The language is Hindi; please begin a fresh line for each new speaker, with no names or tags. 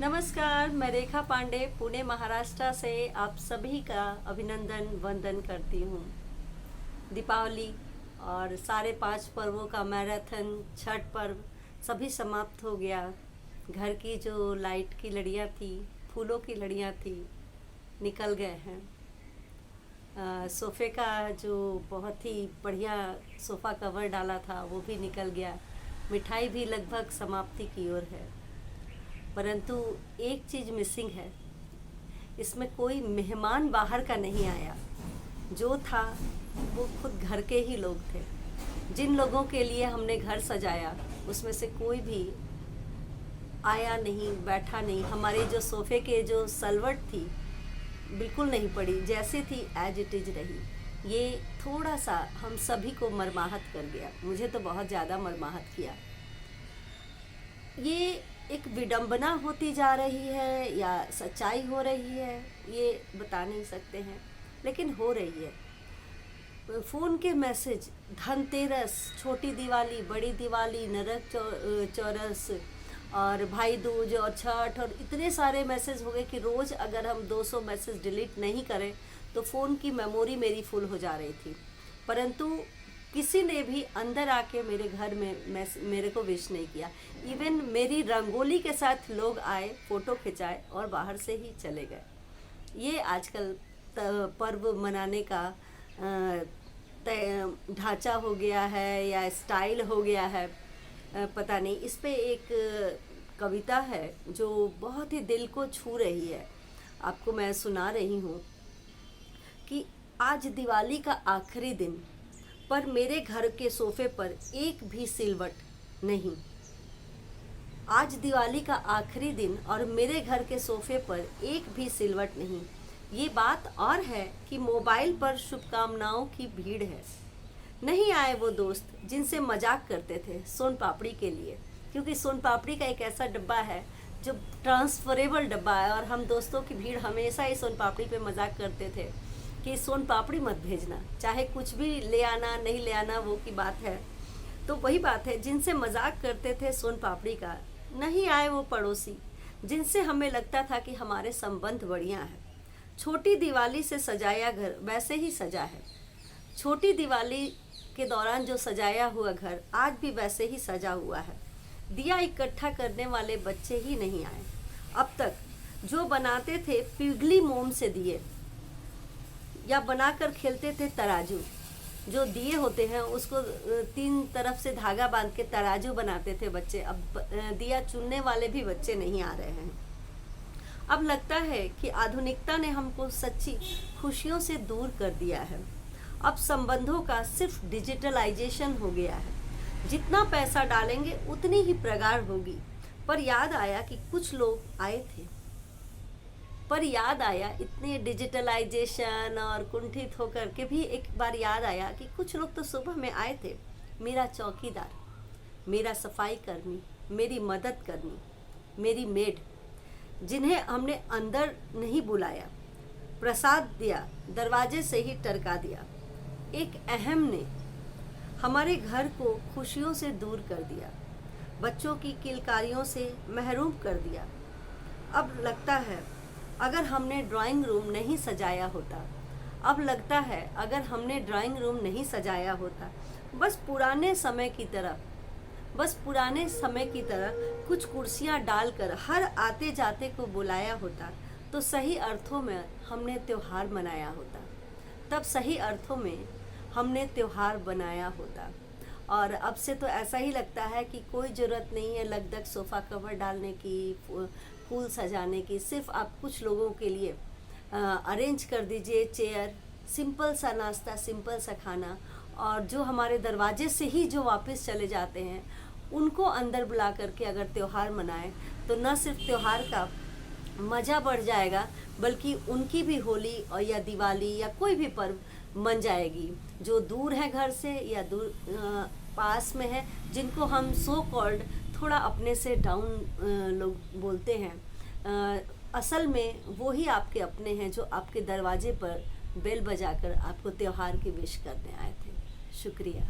नमस्कार, मैं रेखा पांडे पुणे महाराष्ट्र से आप सभी का अभिनंदन वंदन करती हूँ। दीपावली और सारे 5 पर्वों का मैराथन छठ पर्व सभी समाप्त हो गया। घर की जो लाइट की लड़ियाँ थी, फूलों की लड़ियाँ थी, निकल गए हैं। सोफ़े का जो बहुत ही बढ़िया सोफ़ा कवर डाला था वो भी निकल गया। मिठाई भी लगभग समाप्ति की ओर है, परंतु एक चीज़ मिसिंग है। इसमें कोई मेहमान बाहर का नहीं आया। जो था वो खुद घर के ही लोग थे। जिन लोगों के लिए हमने घर सजाया उसमें से कोई भी आया नहीं, बैठा नहीं। हमारे जो सोफ़े के जो सलवट थी बिल्कुल नहीं पड़ी, जैसे थी एज इट इज़ रही। ये थोड़ा सा हम सभी को मरमाहत कर गया। मुझे तो बहुत ज़्यादा मरमाहत किया। ये एक विडंबना होती जा रही है या सच्चाई हो रही है, ये बता नहीं सकते हैं, लेकिन हो रही है। फ़ोन के मैसेज, धनतेरस, छोटी दिवाली, बड़ी दिवाली, नरक चौरस और भाई दूज और छठ और इतने सारे मैसेज हो गए कि रोज़ अगर हम 200 मैसेज डिलीट नहीं करें तो फ़ोन की मेमोरी मेरी फुल हो जा रही थी। परंतु किसी ने भी अंदर आके मेरे घर में मेरे को विश नहीं किया। इवन मेरी रंगोली के साथ लोग आए, फ़ोटो खिंचाए और बाहर से ही चले गए। ये आजकल पर्व मनाने का ढांचा हो गया है या स्टाइल हो गया है, पता नहीं। इस पे एक कविता है जो बहुत ही दिल को छू रही है। आपको मैं सुना रही हूँ कि आज दिवाली का आखिरी दिन, पर मेरे घर के सोफ़े पर एक भी सिलवट नहीं। आज दिवाली का आखिरी दिन और मेरे घर के सोफ़े पर एक भी सिलवट नहीं। ये बात और है कि मोबाइल पर शुभकामनाओं की भीड़ है। नहीं आए वो दोस्त जिनसे मजाक करते थे सोन पापड़ी के लिए, क्योंकि सोन पापड़ी का एक ऐसा डब्बा है जो ट्रांसफरेबल डब्बा है और हम दोस्तों की भीड़ हमेशा ही सोन पापड़ी पे मजाक करते थे कि सोन पापड़ी मत भेजना, चाहे कुछ भी ले आना नहीं ले आना वो की बात है। तो वही बात है, जिनसे मजाक करते थे सोन पापड़ी का, नहीं आए वो पड़ोसी जिनसे हमें लगता था कि हमारे संबंध बढ़िया है। छोटी दिवाली से सजाया घर वैसे ही सजा है। छोटी दिवाली के दौरान जो सजाया हुआ घर आज भी वैसे ही सजा हुआ है। दिया इकट्ठा करने वाले बच्चे ही नहीं आए। अब तक जो बनाते थे पिघली मोम से दिए या बनाकर खेलते थे तराजू, जो दिए होते हैं उसको 3 तरफ से धागा बांध के तराजू बनाते थे बच्चे। अब दिया चुनने वाले भी बच्चे नहीं आ रहे हैं। अब लगता है कि आधुनिकता ने हमको सच्ची खुशियों से दूर कर दिया है। अब संबंधों का सिर्फ डिजिटलाइजेशन हो गया है। जितना पैसा डालेंगे उतनी ही प्रगाढ़ होगी। पर याद आया कि कुछ लोग आए थे। पर याद आया, इतने डिजिटलाइजेशन और कुंठित होकर के भी एक बार याद आया कि कुछ लोग तो सुबह में आए थे। मेरा चौकीदार, मेरा सफाई कर्मी, मेरी मदद कर्मी, मेरी मेड, जिन्हें हमने अंदर नहीं बुलाया, प्रसाद दिया, दरवाजे से ही टरका दिया। एक अहम ने हमारे घर को खुशियों से दूर कर दिया, बच्चों की किलकारियों से महरूम कर दिया। अब लगता है अगर हमने ड्राइंग रूम नहीं सजाया होता, अब लगता है अगर हमने ड्राइंग रूम नहीं सजाया होता, बस पुराने समय की तरह कुछ कुर्सियां डालकर हर आते जाते को बुलाया होता, तो सही अर्थों में हमने त्योहार मनाया होता। तब सही अर्थों में हमने त्योहार बनाया होता। और अब से तो ऐसा ही लगता है कि कोई ज़रूरत नहीं है लगधक सोफ़ा कवर डालने की, फूल सजाने की। सिर्फ आप कुछ लोगों के लिए अरेंज कर दीजिए चेयर, सिंपल सा नाश्ता, सिंपल सा खाना, और जो हमारे दरवाजे से ही जो वापस चले जाते हैं उनको अंदर बुला करके अगर त्यौहार मनाएं तो न सिर्फ त्यौहार का मज़ा बढ़ जाएगा, बल्कि उनकी भी होली और या दिवाली या कोई भी पर्व मन जाएगी। जो दूर है घर से या दूर पास में है, जिनको हम सो कॉल्ड थोड़ा अपने से डाउन लोग बोलते हैं, असल में वो ही आपके अपने हैं जो आपके दरवाजे पर बेल बजाकर आपको त्योहार की विश करने आए थे। शुक्रिया।